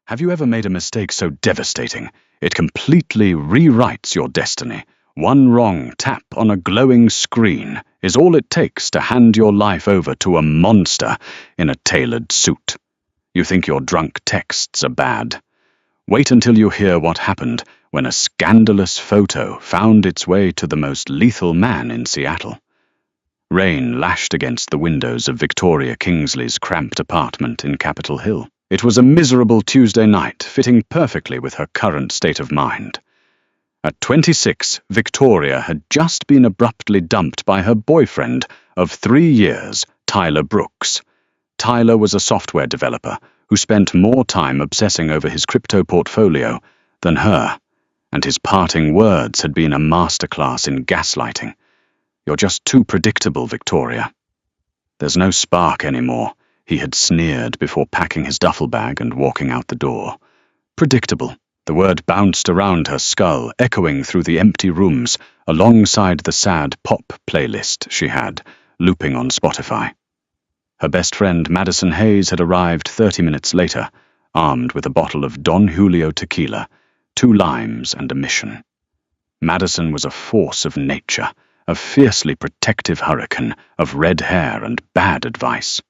Have you ever made a mistake so devastating it completely rewrites your destiny? One wrong tap on a glowing screen is all it takes to hand your life over to a monster in a tailored suit. You think your drunk texts are bad. Wait until you hear what happened when a scandalous photo found its way to the most lethal man in Seattle. Rain lashed against the windows of Victoria Kingsley's cramped apartment in Capitol Hill. It was a miserable Tuesday night, fitting perfectly with her current state of mind. At 26, Victoria had just been abruptly dumped by her boyfriend of 3 years, Tyler Brooks. Tyler was a software developer who spent more time obsessing over his crypto portfolio than her, and his parting words had been a masterclass in gaslighting. "You're just too predictable, Victoria." "There's no spark anymore," he had sneered before packing his duffel bag and walking out the door. Predictable. The word bounced around her skull, echoing through the empty rooms, alongside the sad pop playlist she had, looping on Spotify. Her best friend Madison Hayes had arrived 30 minutes later, armed with a bottle of Don Julio tequila, 2 limes and a mission. Madison was a force of nature, a fiercely protective hurricane of red hair and bad advice.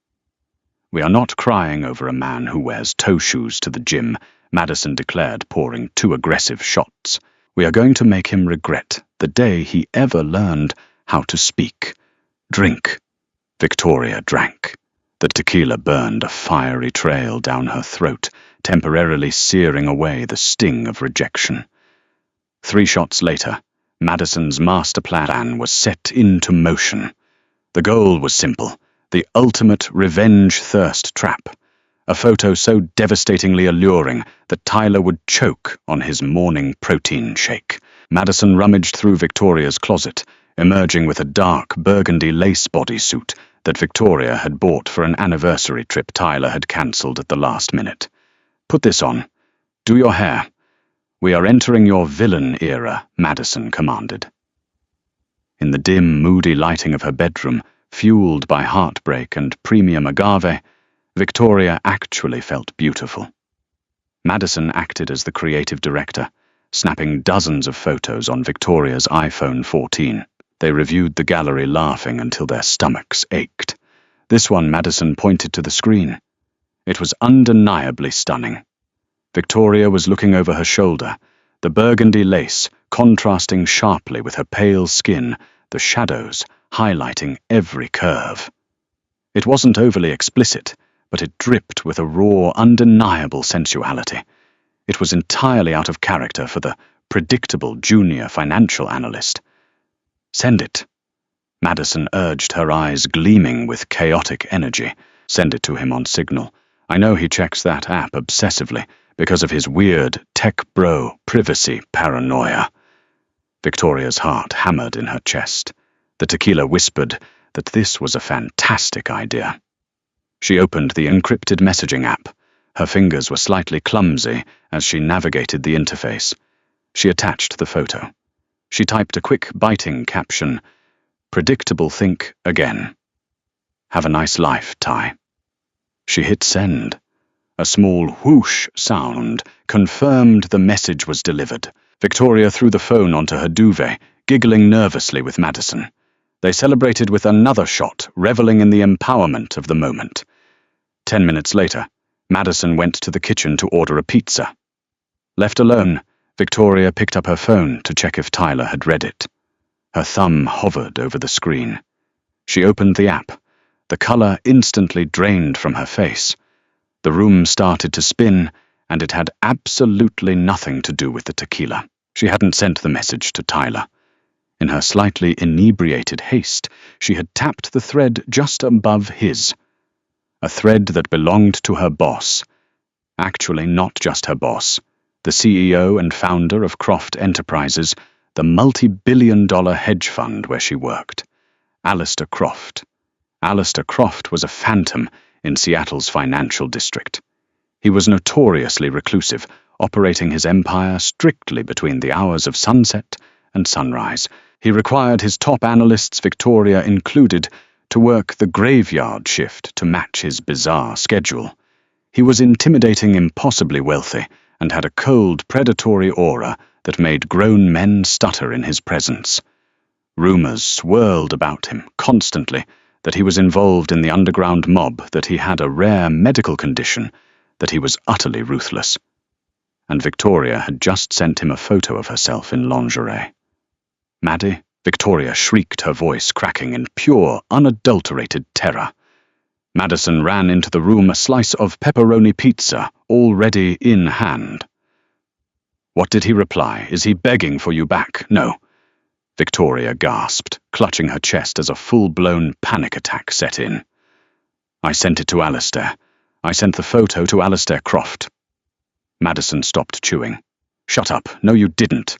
"We are not crying over a man who wears toe shoes to the gym," Madison declared, pouring 2 aggressive shots. "We are going to make him regret the day he ever learned how to speak. Drink." Victoria drank. The tequila burned a fiery trail down her throat, temporarily searing away the sting of rejection. 3 shots later, Madison's master plan was set into motion. The goal was simple: the ultimate revenge thirst trap. A photo so devastatingly alluring that Tyler would choke on his morning protein shake. Madison rummaged through Victoria's closet, emerging with a dark burgundy lace bodysuit that Victoria had bought for an anniversary trip Tyler had cancelled at the last minute. "Put this on. Do your hair. We are entering your villain era," Madison commanded. In the dim, moody lighting of her bedroom, fueled by heartbreak and premium agave, Victoria actually felt beautiful. Madison acted as the creative director, snapping dozens of photos on Victoria's iPhone 14. They reviewed the gallery, laughing until their stomachs ached. This one, Madison pointed to the screen. It was undeniably stunning. Victoria was looking over her shoulder, the burgundy lace contrasting sharply with her pale skin, the shadows highlighting every curve. It wasn't overly explicit, but it dripped with a raw, undeniable sensuality. It was entirely out of character for the predictable junior financial analyst. "Send it." Madison urged, her eyes gleaming with chaotic energy. "Send it to him on Signal. I know he checks that app obsessively because of his weird tech bro privacy paranoia." Victoria's heart hammered in her chest. The tequila whispered that this was a fantastic idea. She opened the encrypted messaging app. Her fingers were slightly clumsy as she navigated the interface. She attached the photo. She typed a quick, biting caption: "Predictable think again. Have a nice life, Ty." She hit send. A small whoosh sound confirmed the message was delivered. Victoria threw the phone onto her duvet, giggling nervously with Madison. They celebrated with another shot, reveling in the empowerment of the moment. 10 minutes later, Madison went to the kitchen to order a pizza. Left alone, Victoria picked up her phone to check if Tyler had read it. Her thumb hovered over the screen. She opened the app. The color instantly drained from her face. The room started to spin, and it had absolutely nothing to do with the tequila. She hadn't sent the message to Tyler. In her slightly inebriated haste, she had tapped the thread just above his. A thread that belonged to her boss. Actually, not just her boss. The CEO and founder of Croft Enterprises, the multi-billion-dollar hedge fund where she worked. Alistair Croft. Alistair Croft was a phantom in Seattle's financial district. He was notoriously reclusive, operating his empire strictly between the hours of sunset and sunrise. He required his top analysts, Victoria included, to work the graveyard shift to match his bizarre schedule. He was intimidating, impossibly wealthy, and had a cold, predatory aura that made grown men stutter in his presence. Rumors swirled about him constantly that he was involved in the underground mob, that he had a rare medical condition, that he was utterly ruthless. And Victoria had just sent him a photo of herself in lingerie. "Maddie?" Victoria shrieked, her voice cracking in pure, unadulterated terror. Madison ran into the room, a slice of pepperoni pizza already in hand. "What did he reply? Is he begging for you back?" "No." Victoria gasped, clutching her chest as a full-blown panic attack set in. "I sent it to Alistair. I sent the photo to Alistair Croft." Madison stopped chewing. "Shut up. No, you didn't."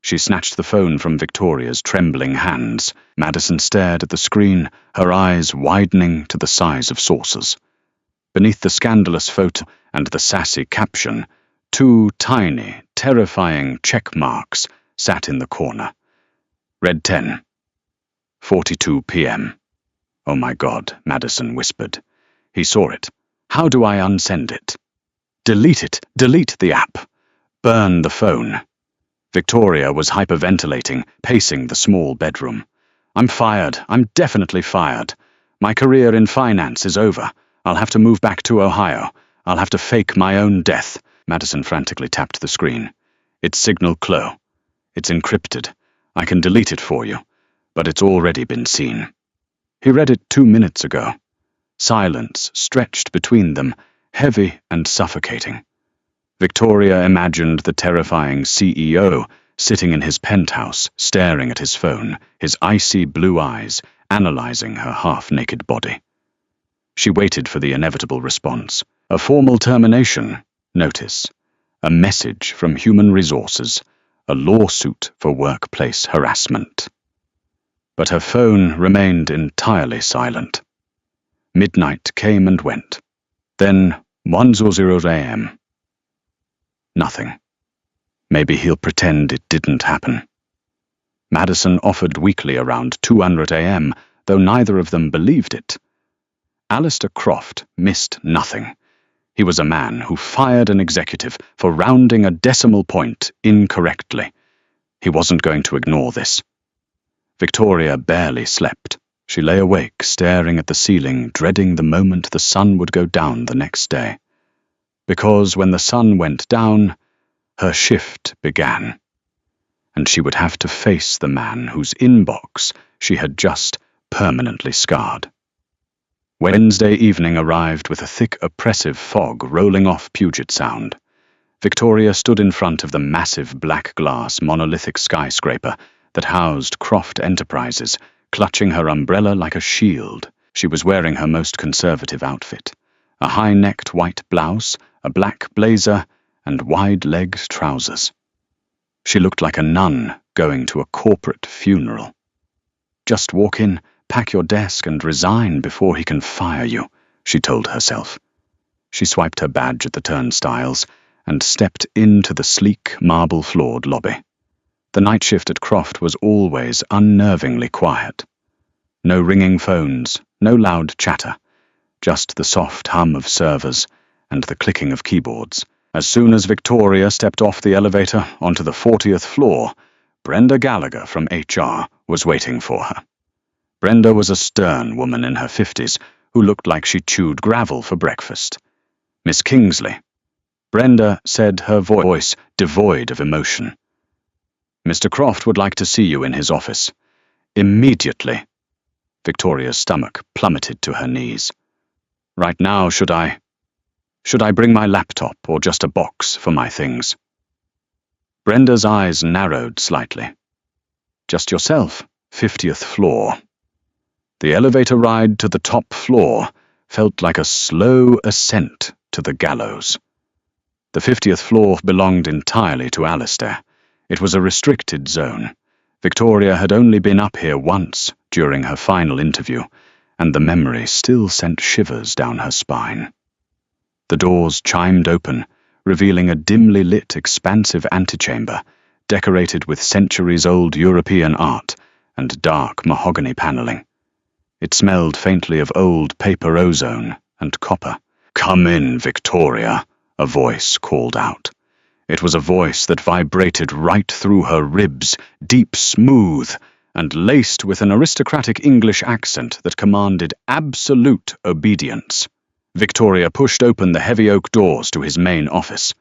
She snatched the phone from Victoria's trembling hands. Madison stared at the screen, her eyes widening to the size of saucers. Beneath the scandalous photo and the sassy caption, two tiny, terrifying check marks sat in the corner. Red 10. 42 p.m. "Oh my God," Madison whispered. He saw it. "How do I unsend it?" "Delete it. Delete the app. Burn the phone." Victoria was hyperventilating, pacing the small bedroom. "I'm fired. I'm definitely fired. My career in finance is over. I'll have to move back to Ohio. I'll have to fake my own death." Madison frantically tapped the screen. "It's Signal Clo. It's encrypted. I can delete it for you, but it's already been seen." He read it 2 minutes ago. Silence stretched between them, heavy and suffocating. Victoria imagined the terrifying CEO sitting in his penthouse, staring at his phone, his icy blue eyes analyzing her half-naked body. She waited for the inevitable response. A formal termination notice, a message from Human Resources, a lawsuit for workplace harassment. But her phone remained entirely silent. Midnight came and went. Then 1:00 a.m. Nothing. Maybe he'll pretend it didn't happen. Madison offered weakly around 2:00 a.m., though neither of them believed it. Alistair Croft missed nothing. He was a man who fired an executive for rounding a decimal point incorrectly. He wasn't going to ignore this. Victoria barely slept. She lay awake, staring at the ceiling, dreading the moment the sun would go down the next day. Because when the sun went down, her shift began, and she would have to face the man whose inbox she had just permanently scarred. Wednesday evening arrived with a thick, oppressive fog rolling off Puget Sound. Victoria stood in front of the massive black glass monolithic skyscraper that housed Croft Enterprises, clutching her umbrella like a shield. She was wearing her most conservative outfit, a high-necked white blouse, a black blazer, and wide-legged trousers. She looked like a nun going to a corporate funeral. "Just walk in, pack your desk, and resign before he can fire you," she told herself. She swiped her badge at the turnstiles and stepped into the sleek, marble-floored lobby. The night shift at Croft was always unnervingly quiet. No ringing phones, no loud chatter, just the soft hum of servers and the clicking of keyboards. As soon as Victoria stepped off the elevator onto the 40th floor, Brenda Gallagher from HR was waiting for her. Brenda was a stern woman in her 50s who looked like she chewed gravel for breakfast. "Miss Kingsley," Brenda said, her voice devoid of emotion. "Mr. Croft would like to see you in his office. Immediately." Victoria's stomach plummeted to her knees. "Right now, should I bring my laptop or just a box for my things?" Brenda's eyes narrowed slightly. "Just yourself, 50th floor." The elevator ride to the top floor felt like a slow ascent to the gallows. The 50th floor belonged entirely to Alistair. It was a restricted zone. Victoria had only been up here once during her final interview, and the memory still sent shivers down her spine. The doors chimed open, revealing a dimly lit, expansive antechamber, decorated with centuries-old European art and dark mahogany paneling. It smelled faintly of old paper ozone and copper. "Come in, Victoria," a voice called out. It was a voice that vibrated right through her ribs, deep, smooth, and laced with an aristocratic English accent that commanded absolute obedience. Victoria pushed open the heavy oak doors to his main office.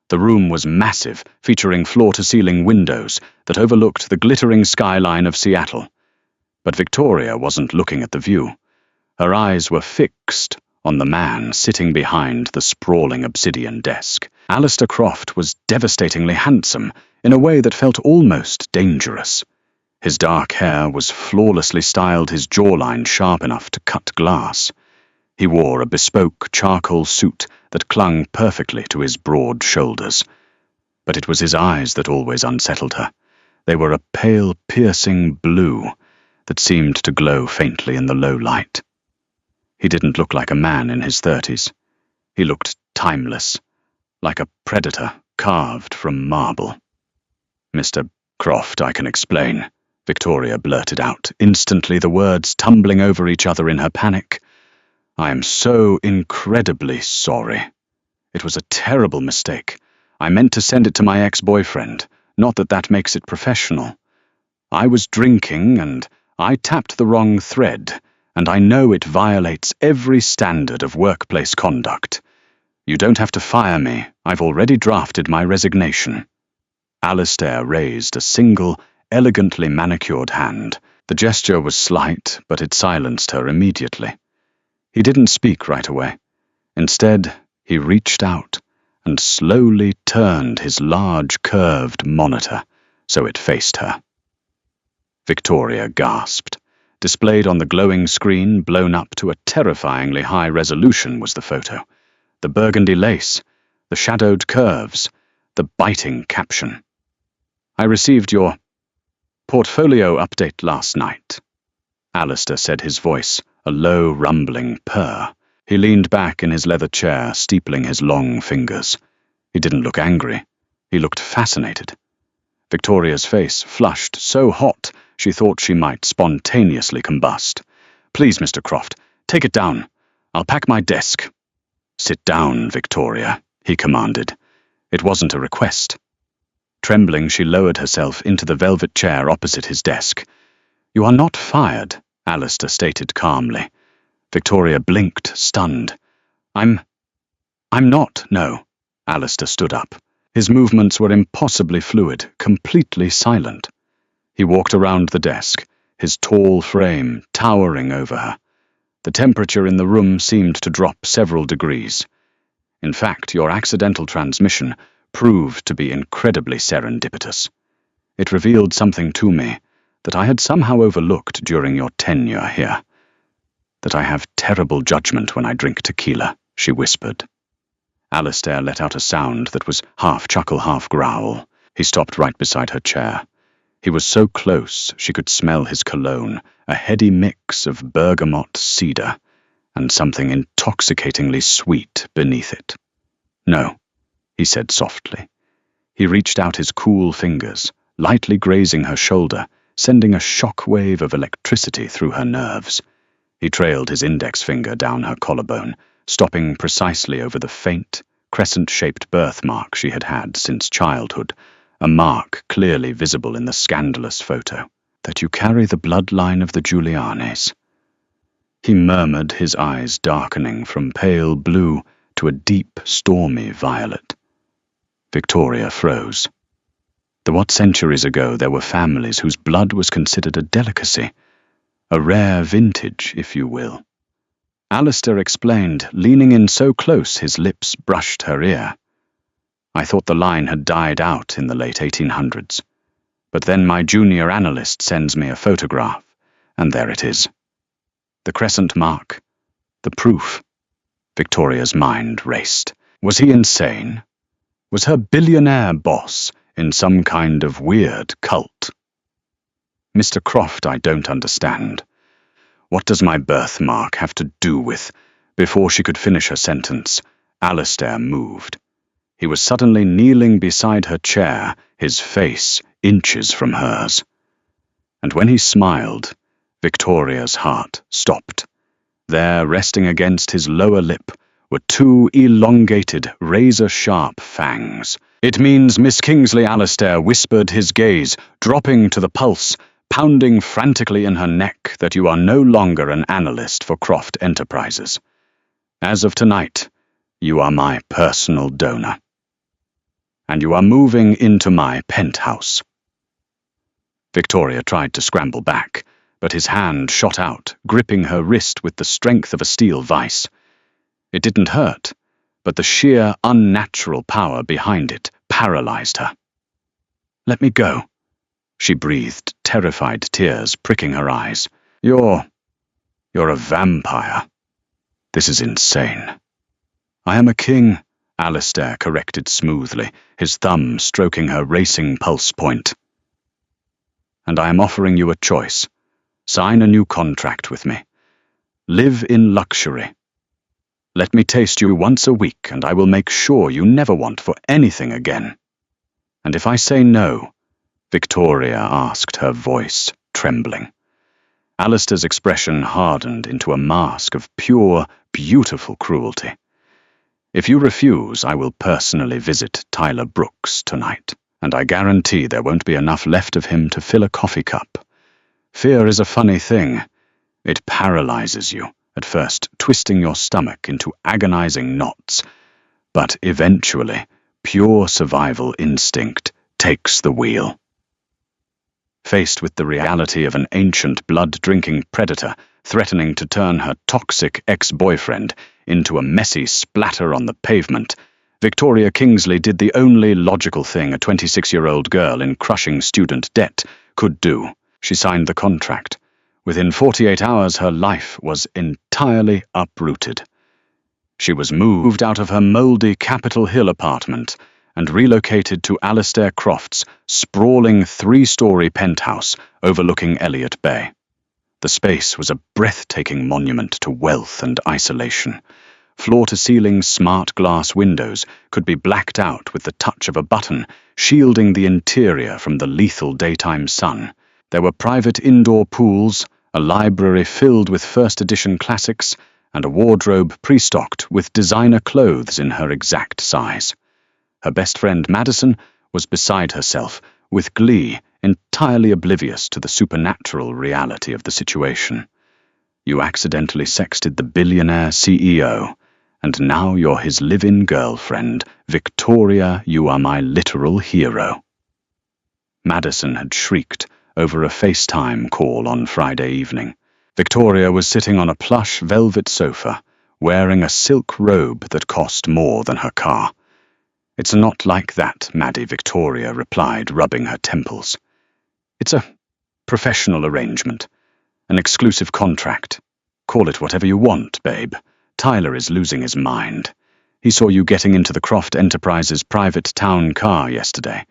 The room was massive, featuring floor-to-ceiling windows that overlooked the glittering skyline of Seattle. But Victoria wasn't looking at the view. Her eyes were fixed on the man sitting behind the sprawling obsidian desk. Alistair Croft was devastatingly handsome in a way that felt almost dangerous. His dark hair was flawlessly styled, his jawline sharp enough to cut glass. He wore a bespoke charcoal suit that clung perfectly to his broad shoulders. But it was his eyes that always unsettled her. They were a pale, piercing blue that seemed to glow faintly in the low light. He didn't look like a man in his 30s. He looked timeless, like a predator carved from marble. "Mr. Croft, I can explain," Victoria blurted out, instantly the words tumbling over each other in her panic. "I am so incredibly sorry. It was a terrible mistake. I meant to send it to my ex-boyfriend, not that that makes it professional. I was drinking and I tapped the wrong thread, and I know it violates every standard of workplace conduct. You don't have to fire me. I've already drafted my resignation." Alistair raised a single, elegantly manicured hand. The gesture was slight, but it silenced her immediately. He didn't speak right away. Instead, he reached out and slowly turned his large, curved monitor so it faced her. Victoria gasped. Displayed on the glowing screen, blown up to a terrifyingly high resolution, was the photo. The burgundy lace, the shadowed curves, the biting caption. "I received your portfolio update last night," Alistair said, his voice a low, rumbling purr. He leaned back in his leather chair, steepling his long fingers. He didn't look angry. He looked fascinated. Victoria's face flushed so hot she thought she might spontaneously combust. "Please, Mr. Croft, take it down. I'll pack my desk." "Sit down, Victoria," he commanded. It wasn't a request. Trembling, she lowered herself into the velvet chair opposite his desk. "You are not fired," Alistair stated calmly. Victoria blinked, stunned. I'm not, no." Alistair stood up. His movements were impossibly fluid, completely silent. He walked around the desk, his tall frame towering over her. The temperature in the room seemed to drop several degrees. "In fact, your accidental transmission proved to be incredibly serendipitous. It revealed something to me that I had somehow overlooked during your tenure here. That I have terrible judgment when I drink tequila," she whispered. Alistair let out a sound that was half chuckle, half growl. He stopped right beside her chair. He was so close she could smell his cologne, a heady mix of bergamot cedar, and something intoxicatingly sweet beneath it. "No," he said softly. He reached out his cool fingers, lightly grazing her shoulder, sending a shock wave of electricity through her nerves. He trailed his index finger down her collarbone, stopping precisely over the faint, crescent-shaped birthmark she had had since childhood, a mark clearly visible in the scandalous photo. "That you carry the bloodline of the Giulianis." He murmured, his eyes darkening from pale blue to a deep, stormy violet. Victoria froze. What centuries ago there were families whose blood was considered a delicacy, a rare vintage, if you will. Alistair explained, leaning in so close his lips brushed her ear. "I thought the line had died out in the late 1800s. But then my junior analyst sends me a photograph, and there it is. The crescent mark, the proof." Victoria's mind raced. Was he insane? Was her billionaire boss in some kind of weird cult? "Mr. Croft, I don't understand. What does my birthmark have to do with—" Before she could finish her sentence, Alistair moved. He was suddenly kneeling beside her chair, his face inches from hers. And when he smiled, Victoria's heart stopped. There, resting against his lower lip, were two elongated, razor-sharp fangs. "It means Miss Kingsley Alastair," whispered his gaze, dropping to the pulse, pounding frantically in her neck, "that you are no longer an analyst for Croft Enterprises. As of tonight, you are my personal donor. And you are moving into my penthouse." Victoria tried to scramble back, but his hand shot out, gripping her wrist with the strength of a steel vice. It didn't hurt, but the sheer, unnatural power behind it paralyzed her. "Let me go," she breathed, terrified tears pricking her eyes. You're a vampire. This is insane." "I am a king," Alastair corrected smoothly, his thumb stroking her racing pulse point. "And I am offering you a choice. Sign a new contract with me. Live in luxury. Let me taste you once a week, and I will make sure you never want for anything again." "And if I say no?" Victoria asked, her voice trembling. Alastair's expression hardened into a mask of pure, beautiful cruelty. "If you refuse, I will personally visit Tyler Brooks tonight, and I guarantee there won't be enough left of him to fill a coffee cup. Fear is a funny thing. It paralyzes you, at first twisting your stomach into agonizing knots, but eventually, pure survival instinct takes the wheel." Faced with the reality of an ancient blood-drinking predator threatening to turn her toxic ex-boyfriend into a messy splatter on the pavement, Victoria Kingsley did the only logical thing a 26-year-old girl in crushing student debt could do. She signed the contract. Within 48 hours, her life was entirely uprooted. She was moved out of her mouldy Capitol Hill apartment and relocated to Alastair Croft's sprawling 3-story penthouse overlooking Elliott Bay. The space was a breathtaking monument to wealth and isolation. Floor-to-ceiling smart glass windows could be blacked out with the touch of a button, shielding the interior from the lethal daytime sun. There were private indoor pools, a library filled with first-edition classics, and a wardrobe pre-stocked with designer clothes in her exact size. Her best friend Madison was beside herself, with glee, entirely oblivious to the supernatural reality of the situation. "You accidentally sexted the billionaire CEO, and now you're his live-in girlfriend. Victoria, you are my literal hero." Madison had shrieked over a FaceTime call on Friday evening. Victoria was sitting on a plush velvet sofa, wearing a silk robe that cost more than her car. "It's not like that," Maddie Victoria replied, rubbing her temples. "It's a professional arrangement, an exclusive contract. Call it whatever you want, babe. Tyler is losing his mind. He saw you getting into the Croft Enterprises private town car yesterday.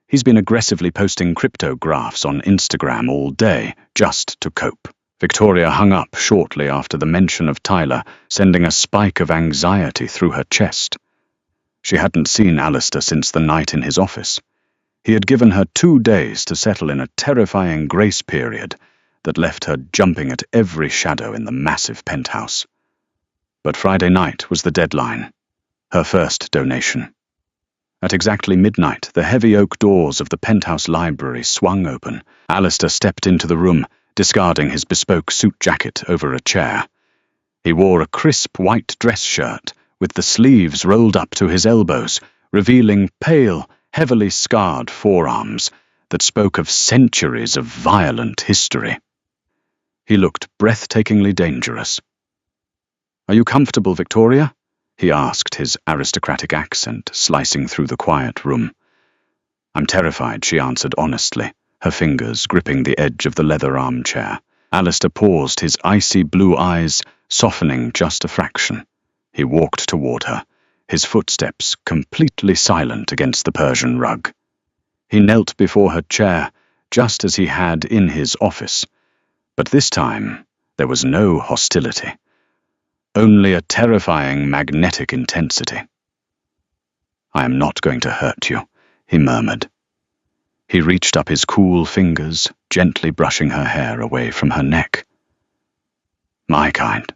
He's been aggressively posting cryptographs on Instagram all day, just to cope." Victoria hung up shortly after the mention of Tyler, sending a spike of anxiety through her chest. She hadn't seen Alastair since the night in his office. He had given her 2 days to settle in a terrifying grace period that left her jumping at every shadow in the massive penthouse. But Friday night was the deadline, her first donation. At exactly midnight, the heavy oak doors of the penthouse library swung open. Alastair stepped into the room, discarding his bespoke suit jacket over a chair. He wore a crisp white dress shirt, with the sleeves rolled up to his elbows, revealing pale, heavily scarred forearms that spoke of centuries of violent history. He looked breathtakingly dangerous. "Are you comfortable, Victoria?" he asked, his aristocratic accent slicing through the quiet room. "I'm terrified," she answered honestly, her fingers gripping the edge of the leather armchair. Alastair paused, his icy blue eyes softening just a fraction. He walked toward her, his footsteps completely silent against the Persian rug. He knelt before her chair, just as he had in his office. But this time, there was no hostility. Only a terrifying magnetic intensity. "I am not going to hurt you," he murmured. He reached up his cool fingers, gently brushing her hair away from her neck. "My kind."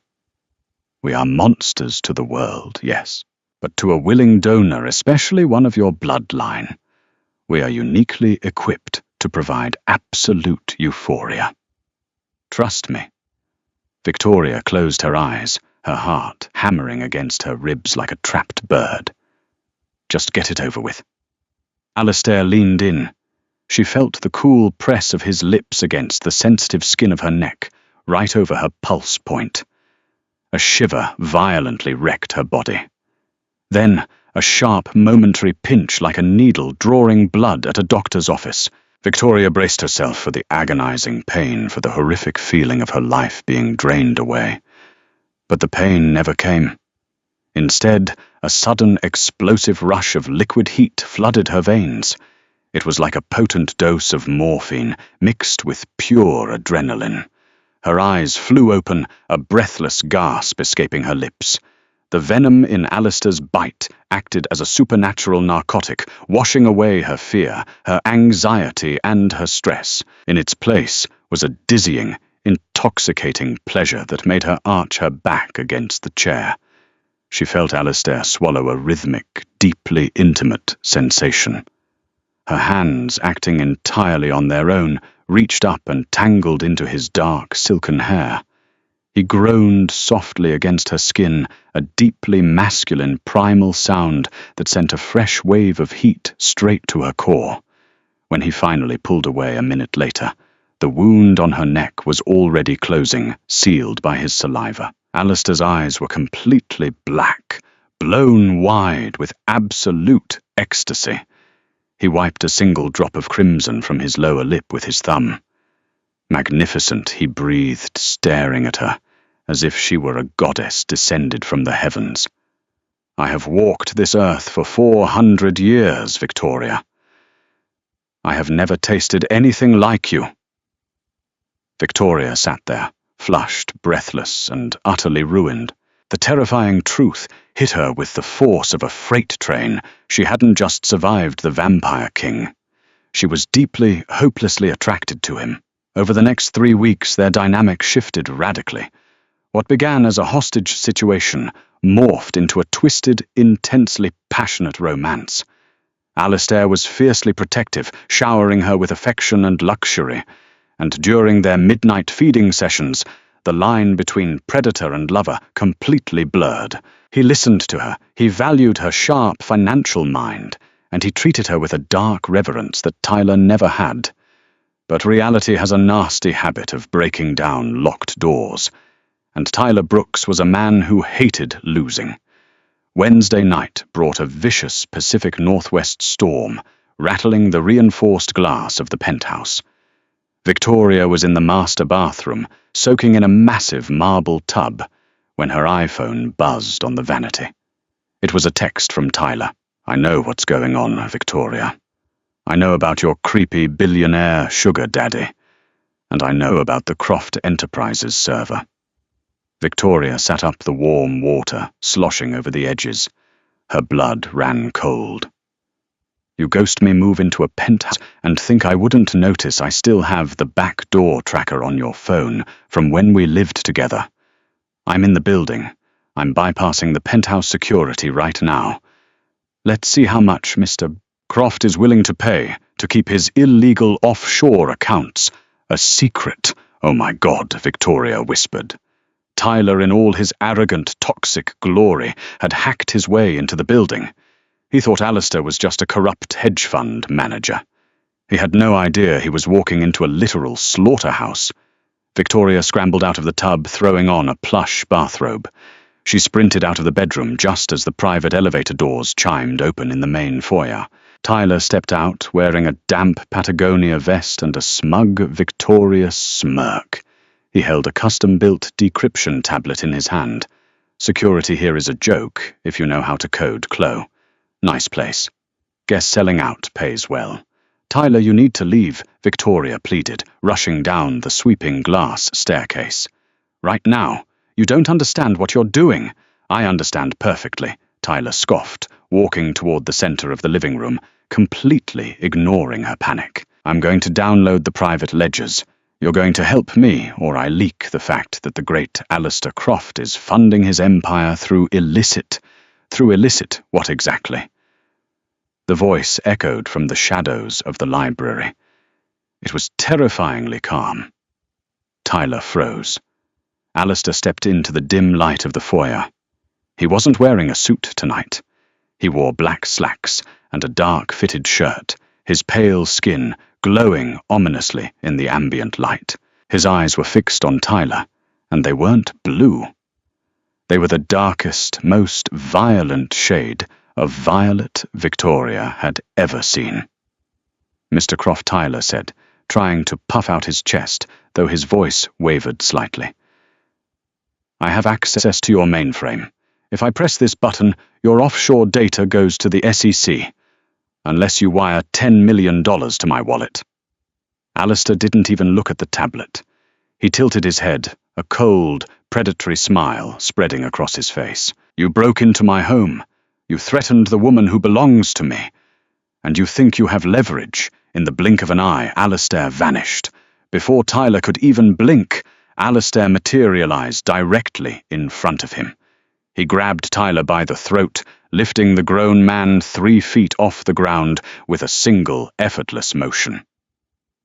We are monsters to the world, yes, but to a willing donor, especially one of your bloodline, we are uniquely equipped to provide absolute euphoria. Trust me." Victoria closed her eyes, her heart hammering against her ribs like a trapped bird. "Just get it over with." Alistair leaned in. She felt the cool press of his lips against the sensitive skin of her neck, right over her pulse point. A shiver violently wrecked her body. Then, a sharp, momentary pinch like a needle drawing blood at a doctor's office. Victoria braced herself for the agonizing pain, for the horrific feeling of her life being drained away. But the pain never came. Instead, a sudden explosive rush of liquid heat flooded her veins. It was like a potent dose of morphine mixed with pure adrenaline. Her eyes flew open, a breathless gasp escaping her lips. The venom in Alistair's bite acted as a supernatural narcotic, washing away her fear, her anxiety, and her stress. In its place was a dizzying, intoxicating pleasure that made her arch her back against the chair. She felt Alistair swallow a rhythmic, deeply intimate sensation. Her hands, acting entirely on their own, reached up and tangled into his dark, silken hair. He groaned softly against her skin, a deeply masculine primal sound that sent a fresh wave of heat straight to her core. When he finally pulled away a minute later, the wound on her neck was already closing, sealed by his saliva. Alistair's eyes were completely black, blown wide with absolute ecstasy. He wiped a single drop of crimson from his lower lip with his thumb. Magnificent, he breathed, staring at her, as if she were a goddess descended from the heavens. "I have walked this earth for 400 years, Victoria. I have never tasted anything like you." Victoria sat there, flushed, breathless, and utterly ruined. The terrifying truth hit her with the force of a freight train. She hadn't just survived the Vampire King. She was deeply, hopelessly attracted to him. Over the next 3 weeks, their dynamic shifted radically. What began as a hostage situation morphed into a twisted, intensely passionate romance. Alistair was fiercely protective, showering her with affection and luxury, and during their midnight feeding sessions, the line between predator and lover completely blurred. He listened to her, he valued her sharp financial mind, and he treated her with a dark reverence that Tyler never had. But reality has a nasty habit of breaking down locked doors, and Tyler Brooks was a man who hated losing. Wednesday night brought a vicious Pacific Northwest storm, rattling the reinforced glass of the penthouse. Victoria was in the master bathroom, soaking in a massive marble tub, when her iPhone buzzed on the vanity. It was a text from Tyler. "I know what's going on, Victoria. I know about your creepy billionaire sugar daddy, and I know about the Croft Enterprises server." Victoria sat up the warm water, sloshing over the edges. Her blood ran cold. "You ghost me move into a penthouse and think I wouldn't notice I still have the back door tracker on your phone from when we lived together. I'm in the building. I'm bypassing the penthouse security right now. Let's see how much Mr. Croft is willing to pay to keep his illegal offshore accounts a secret." "Oh my God," Victoria whispered. Tyler, in all his arrogant, toxic glory, had hacked his way into the building. He thought Alistair was just a corrupt hedge fund manager. He had no idea he was walking into a literal slaughterhouse. Victoria scrambled out of the tub, throwing on a plush bathrobe. She sprinted out of the bedroom just as the private elevator doors chimed open in the main foyer. Tyler stepped out, wearing a damp Patagonia vest and a smug, victorious smirk. He held a custom-built decryption tablet in his hand. "Security here is a joke, if you know how to code Clo. Nice place. Guess selling out pays well." "Tyler, you need to leave," Victoria pleaded, rushing down the sweeping glass staircase. "Right now. You don't understand what you're doing." "I understand perfectly," Tyler scoffed, walking toward the center of the living room, completely ignoring her panic. "I'm going to download the private ledgers. You're going to help me, or I leak the fact that the great Alistair Croft is funding his empire through illicit. Through illicit, what exactly? The voice echoed from the shadows of the library. It was terrifyingly calm. Tyler froze. Alistair stepped into the dim light of the foyer. He wasn't wearing a suit tonight. He wore black slacks and a dark-fitted shirt, his pale skin glowing ominously in the ambient light. His eyes were fixed on Tyler, and they weren't blue. They were the darkest, most violent shade of violet Victoria had ever seen. Mr. Croft, Tyler said, trying to puff out his chest, though his voice wavered slightly. I have access to your mainframe. If I press this button, your offshore data goes to the SEC, unless you wire $10 million to my wallet. Alistair didn't even look at the tablet. He tilted his head, a cold, predatory smile spreading across his face. You broke into my home. You threatened the woman who belongs to me. And you think you have leverage. In the blink of an eye, Alistair vanished. Before Tyler could even blink, Alistair materialized directly in front of him. He grabbed Tyler by the throat, lifting the grown man 3 feet off the ground with a single, effortless motion.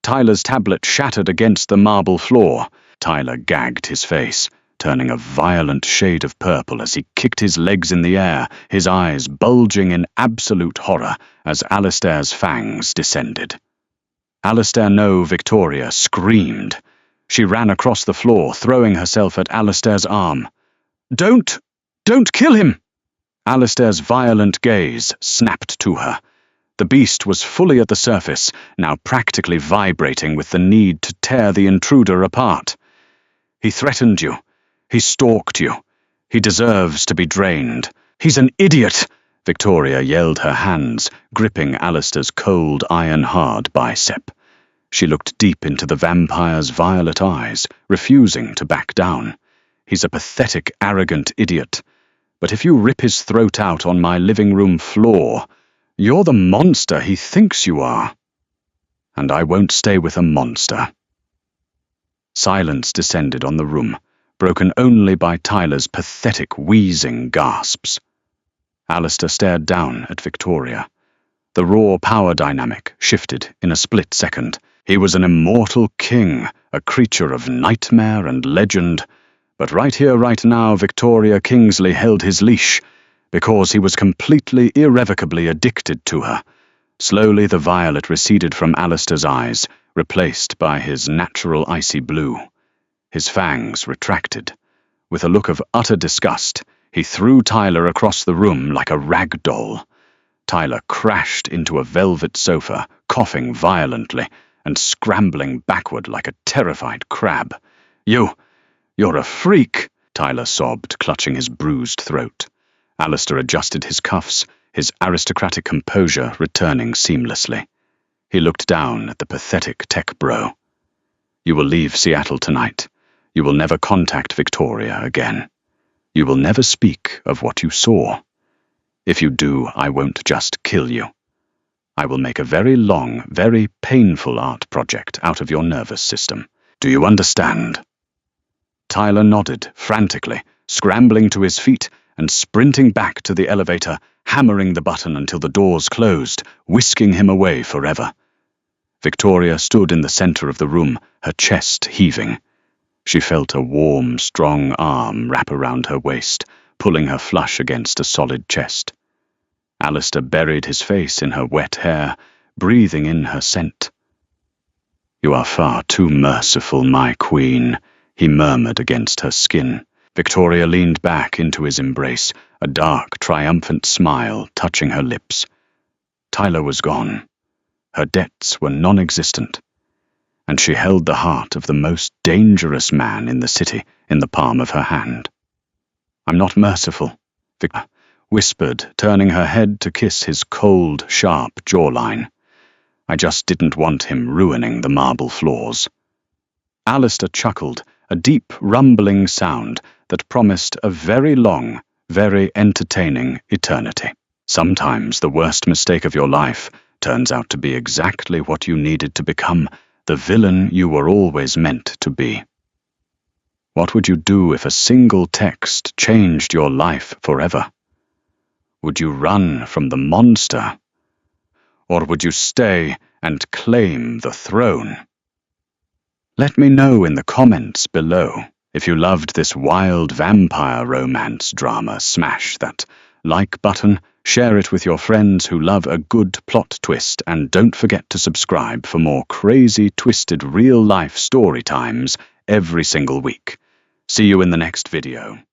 Tyler's tablet shattered against the marble floor. Tyler gagged his face, turning a violent shade of purple as he kicked his legs in the air, his eyes bulging in absolute horror as Alistair's fangs descended. Alistair Victoria screamed. She ran across the floor, throwing herself at Alistair's arm. Don't kill him! Alistair's violent gaze snapped to her. The beast was fully at the surface, now practically vibrating with the need to tear the intruder apart. He threatened you. He stalked you. He deserves to be drained. He's an idiot! Victoria yelled, her hands gripping Alistair's cold, iron-hard bicep. She looked deep into the vampire's violet eyes, refusing to back down. He's a pathetic, arrogant idiot. But if you rip his throat out on my living room floor, you're the monster he thinks you are. And I won't stay with a monster. Silence descended on the room, broken only by Tyler's pathetic, wheezing gasps. Alistair stared down at Victoria. The raw power dynamic shifted in a split second. He was an immortal king, a creature of nightmare and legend. But right here, right now, Victoria Kingsley held his leash, because he was completely, irrevocably addicted to her. Slowly the violet receded from Alistair's eyes, replaced by his natural icy blue. His fangs retracted. With a look of utter disgust, he threw Tyler across the room like a rag doll. Tyler crashed into a velvet sofa, coughing violently, and scrambling backward like a terrified crab. You're a freak, Tyler sobbed, clutching his bruised throat. Alistair adjusted his cuffs, his aristocratic composure returning seamlessly. He looked down at the pathetic tech bro. You will leave Seattle tonight. You will never contact Victoria again. You will never speak of what you saw. If you do, I won't just kill you. I will make a very long, very painful art project out of your nervous system. Do you understand? Tyler nodded frantically, scrambling to his feet and sprinting back to the elevator, hammering the button until the doors closed, whisking him away forever. Victoria stood in the center of the room, her chest heaving. She felt a warm, strong arm wrap around her waist, pulling her flush against a solid chest. Alistair buried his face in her wet hair, breathing in her scent. You are far too merciful, my queen, he murmured against her skin. Victoria leaned back into his embrace, a dark, triumphant smile touching her lips. Tyler was gone. Her debts were non-existent. And she held the heart of the most dangerous man in the city in the palm of her hand. I'm not merciful, Victoria whispered, turning her head to kiss his cold, sharp jawline. I just didn't want him ruining the marble floors. Alistair chuckled, a deep, rumbling sound that promised a very long, very entertaining eternity. Sometimes the worst mistake of your life turns out to be exactly what you needed to become the villain you were always meant to be? What would you do if a single text changed your life forever? Would you run from the monster? Or would you stay and claim the throne? Let me know in the comments below. If you loved this wild vampire romance drama, smash that like button, share it with your friends who love a good plot twist, and don't forget to subscribe for more crazy, twisted, real-life story times every single week. See you in the next video.